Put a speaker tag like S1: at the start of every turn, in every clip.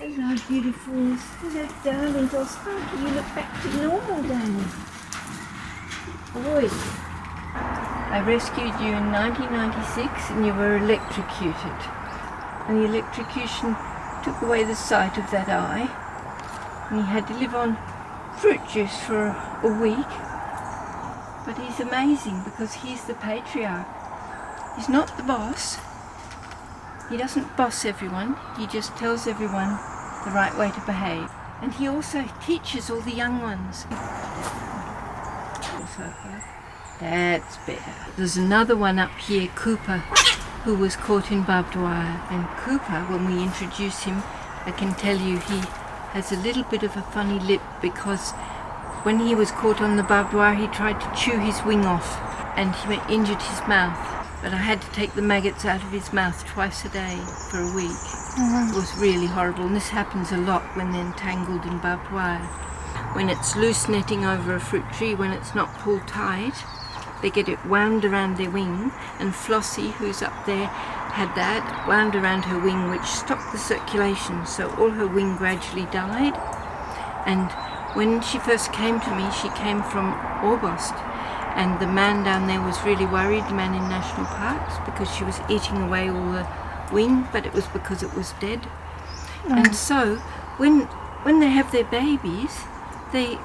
S1: Hello, beautifuls. Hello, darlings. Oh, Sparky, you look back to normal, darling. Boys, I rescued you in 1996 and you were electrocuted. And the electrocution took away the sight of that eye. And he had to live on fruit juice for a week. But he's amazing because he's the patriarch. He's not the boss. He doesn't boss everyone. He just tells everyone the right way to behave. And he also teaches all the young ones. That's better. There's another one up here, Cooper, who was caught in barbed wire. And Cooper, when we introduce him, I can tell you he has a little bit of a funny lip because when he was caught on the barbed wire, he tried to chew his wing off and he injured his mouth. But I had to take the maggots out of his mouth twice a day for a week. It was really horrible, and this happens a lot when they're entangled in barbed wire. When it's loose netting over a fruit tree, when it's not pulled tight, they get it wound around their wing, and Flossie, who's up there, had that wound around her wing, which stopped the circulation, so all her wing gradually died. And when she first came to me, she came from Orbost. And the man down there was really worried, the man in national parks, because she was eating away all the wing, but it was because it was dead. And so when they have their babies, they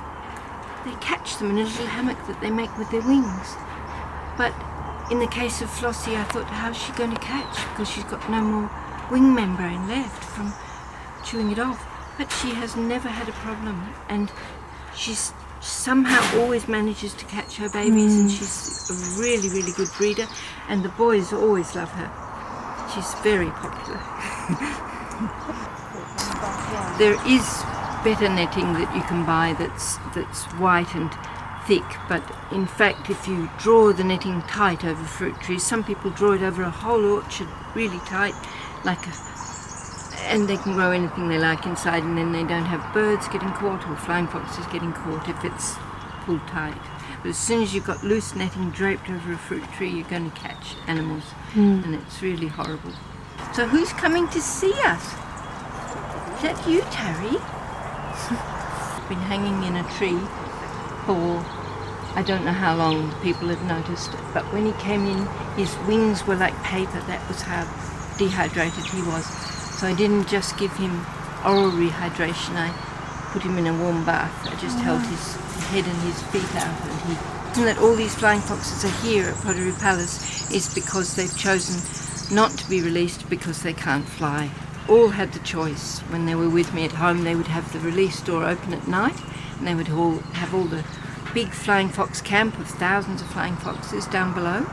S1: catch them in a little hammock that they make with their wings. But in the case of Flossie, I thought, how's she going to catch? Because she's got no more wing membrane left from chewing it off. But she has never had a problem, and she's somehow always manages to catch her babies, and she's a really, really good breeder, and the boys always love her. She's very popular. There is better netting that you can buy that's white and thick, but in fact if you draw the netting tight over fruit trees, some people draw it over a whole orchard really tight, and they can grow anything they like inside, and then they don't have birds getting caught or flying foxes getting caught if it's pulled tight. But as soon as you've got loose netting draped over a fruit tree, you're going to catch animals, and it's really horrible. So who's coming to see us? Is that you, Terry? Been hanging in a tree for I don't know how long people had noticed it, but when he came in, his wings were like paper. That was how dehydrated he was. So I didn't just give him oral rehydration, I put him in a warm bath. I just held his head and his feet out. And the reason that all these flying foxes are here at Potoroo Palace is because they've chosen not to be released because they can't fly. All had the choice. When they were with me at home, they would have the release door open at night, and they would all have all the big flying fox camp of thousands of flying foxes down below,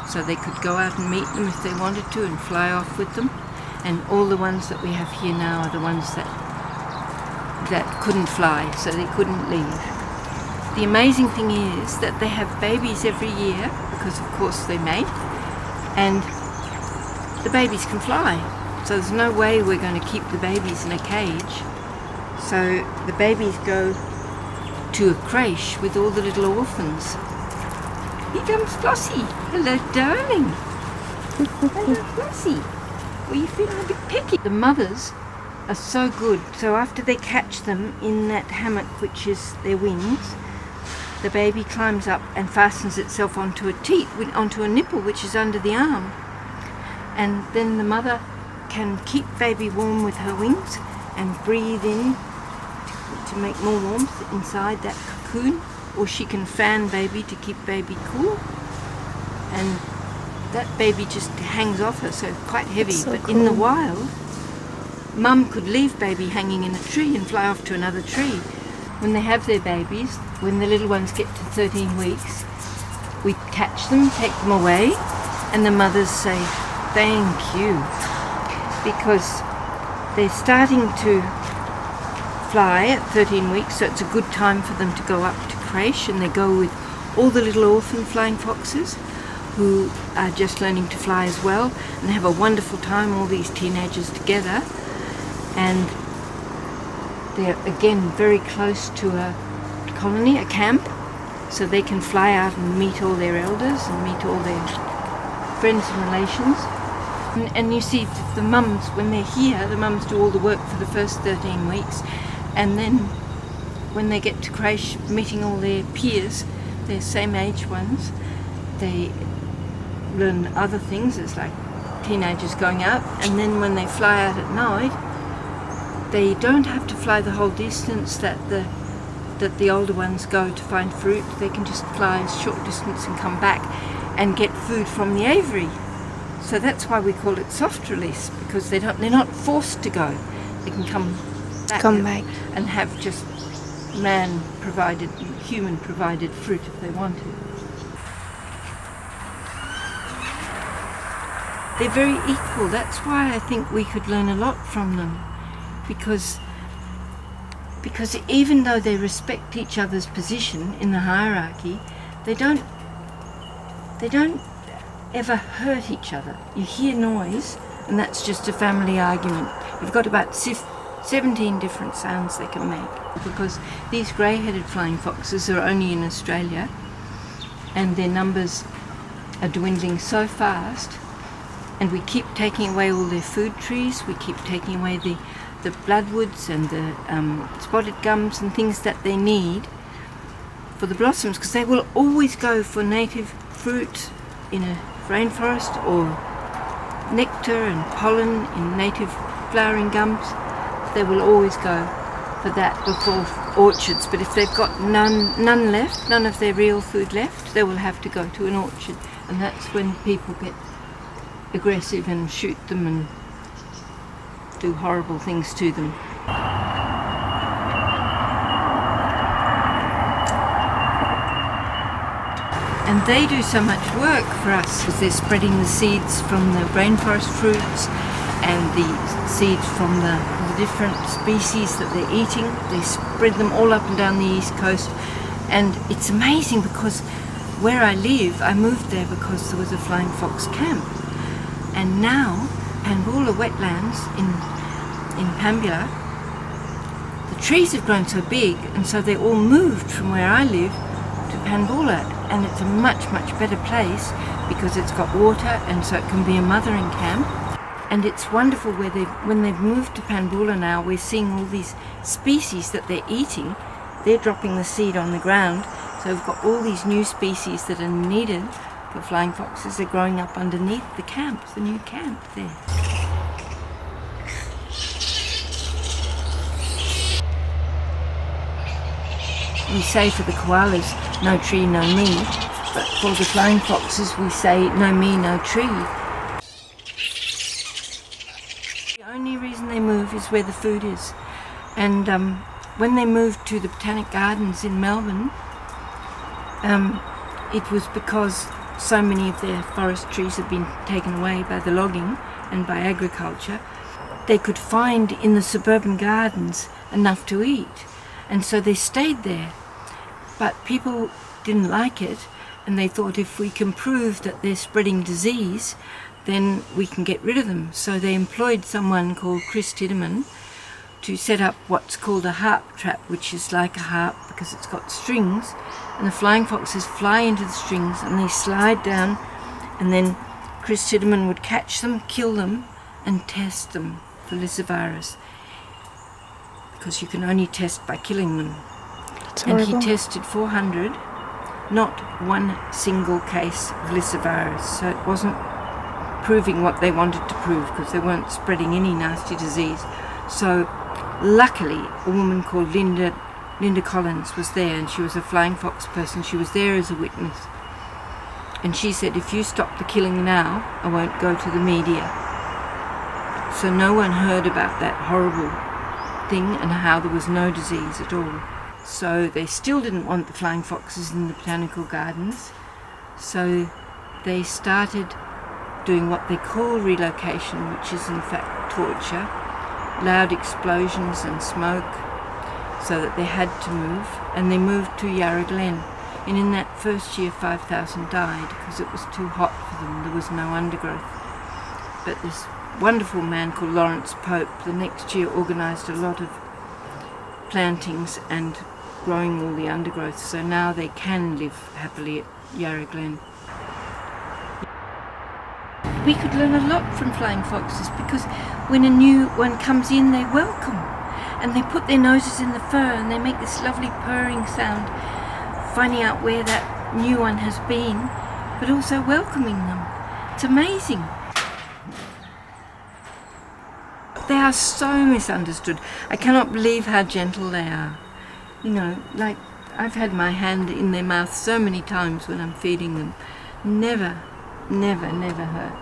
S1: so they could go out and meet them if they wanted to and fly off with them. And all the ones that we have here now are the ones that couldn't fly, so they couldn't leave. The amazing thing is that they have babies every year, because of course they mate, and the babies can fly. So there's no way we're going to keep the babies in a cage. So the babies go to a creche with all the little orphans. Here comes Flossie. Hello, darling. Hello, Flossie. Well, you feeling a bit pecky. The mothers are so good. So after they catch them in that hammock, which is their wings, the baby climbs up and fastens itself onto a teat, onto a nipple, which is under the arm. And then the mother can keep baby warm with her wings and breathe in to make more warmth inside that cocoon, or she can fan baby to keep baby cool. And that baby just hangs off her, so quite heavy. So but cool. In the wild, mum could leave baby hanging in a tree and fly off to another tree. When they have their babies, when the little ones get to 13 weeks, we catch them, take them away, and the mothers say, thank you, because they're starting to fly at 13 weeks, so it's a good time for them to go up to creche, and they go with all the little orphan flying foxes who are just learning to fly as well, and they have a wonderful time, all these teenagers together, and they're again very close to a colony, a camp, so they can fly out and meet all their elders and meet all their friends and relations. And you see the mums, when they're here, the mums do all the work for the first 13 weeks, and then when they get to creche, meeting all their peers, their same age ones, they learn other things. It's like teenagers going out, and then when they fly out at night, they don't have to fly the whole distance that the older ones go to find fruit. They can just fly a short distance and come back and get food from the aviary. So that's why we call it soft release, because they're not forced to go. They can come back and have just man-provided, human-provided fruit if they want to. They're very equal. That's why I think we could learn a lot from them, because even though they respect each other's position in the hierarchy, they don't ever hurt each other. You hear noise, and that's just a family argument. You've got about 17 different sounds they can make, because these grey-headed flying foxes are only in Australia, and their numbers are dwindling so fast, and we keep taking away all their food trees, we keep taking away the bloodwoods and the spotted gums and things that they need for the blossoms, because they will always go for native fruit in a rainforest, or nectar and pollen in native flowering gums. They will always go for that before orchards. But if they've got none left, none of their real food left, they will have to go to an orchard, and that's when people get aggressive and shoot them and do horrible things to them. And they do so much work for us, because they're spreading the seeds from the rainforest fruits and the seeds from the different species that they're eating. They spread them all up and down the east coast, and it's amazing because where I live, I moved there because there was a flying fox camp, and now Panbula wetlands in Pambula, the trees have grown so big, and so they all moved from where I live to Panbula, and it's a much better place because it's got water, and so it can be a mothering camp. And it's wonderful when they've moved to Panbula now, we're seeing all these species that they're eating. They're dropping the seed on the ground, so we've got all these new species that are needed for flying foxes. They're growing up underneath the camp, the new camp there. We say for the koalas, no tree, no me, but for the flying foxes we say no me, no tree. The only reason they move is where the food is. And when they moved to the Botanic Gardens in Melbourne, it was because so many of their forest trees had been taken away by the logging and by agriculture. They could find in the suburban gardens enough to eat, and so they stayed there. But people didn't like it, and they thought if we can prove that they're spreading disease, then we can get rid of them. So they employed someone called Chris Tiedemann to set up what's called a harp trap, which is like a harp because it's got strings, and the flying foxes fly into the strings and they slide down, and then Chris Tiedemann would catch them, kill them, and test them for lyssavirus, because you can only test by killing them. And he tested 400, not one single case of lyssavirus, so it wasn't proving what they wanted to prove, because they weren't spreading any nasty disease. So luckily a woman called Linda Collins was there, and she was a flying fox person. She was there as a witness, and she said, if you stop the killing now, I won't go to the media. So no one heard about that horrible thing and how there was no disease at all. So they still didn't want the flying foxes in the botanical gardens, so they started doing what they call relocation, which is in fact torture, loud explosions and smoke, so that they had to move, and they moved to Yarra Glen. And in that first year 5,000 died because it was too hot for them, there was no undergrowth. But this wonderful man called Lawrence Pope the next year organised a lot of plantings and growing all the undergrowth, so now they can live happily at Yarra Glen. we could learn a lot from flying foxes, because when a new one comes in, they welcome, and they put their noses in the fur and they make this lovely purring sound, finding out where that new one has been, but also welcoming them. It's amazing. They are so misunderstood. I cannot believe how gentle they are. You know, like, I've had my hand in their mouth so many times when I'm feeding them. Never, never, never hurt.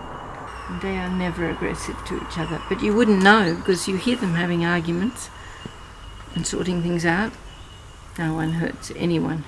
S1: And they are never aggressive to each other. But you wouldn't know, because you hear them having arguments and sorting things out. No one hurts anyone.